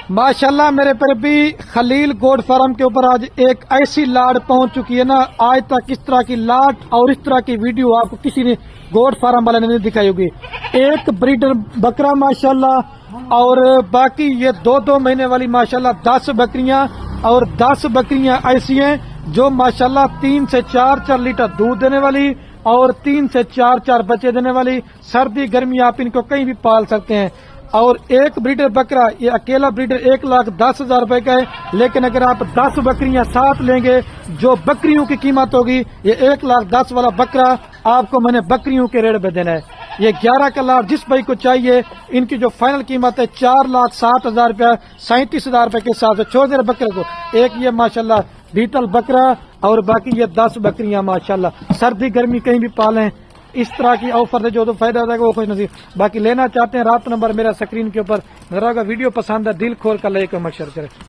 माशाल्लाह मेरे पर भी खलील गोड फार्म के ऊपर आज एक ऐसी लाट पहुंच चुकी है ना, आज तक इस तरह की लाट और इस तरह की वीडियो आपको किसी ने गोड फार्म वाले ने नहीं दिखाई होगी। एक ब्रीडर बकरा माशाल्लाह, और बाकी ये 2-2 महीने वाली माशाल्लाह 10 बकरियां, और 10 बकरियां ऐसी हैं जो माशाल्लाह 3 से 4 लीटर दूध देने वाली और 3 से 4 बच्चे देने वाली। सर्दी गर्मी आप इनको कहीं भी पाल सकते हैं। और एक ब्रीडर बकरा, ये अकेला ब्रीडर 1,10,000 रुपए का है, लेकिन अगर आप 10 बकरियां साथ लेंगे जो बकरियों की कीमत होगी, ये 1,10,000 वाला बकरा आपको मैंने बकरियों के रेट पे देना है। ये 11 का लाट जिस भाई को चाहिए, इनकी जो फाइनल कीमत है 4,07,000 रुपया, 37,000 रुपए के हिसाब से छोड़ दे बकरे को। एक ये माशाल्लाह बीतल बकरा और बाकी ये 10 बकरियां माशाल्लाह। सर्दी गर्मी कहीं भी पालें, इस तरह की ऑफर से जो तो फायदा होता है वो खुश नसीब। बाकी लेना चाहते हैं, रात नंबर मेरा स्क्रीन के ऊपर नजर आएगा। वीडियो पसंद है दिल खोल कर लाइक और शेयर करें।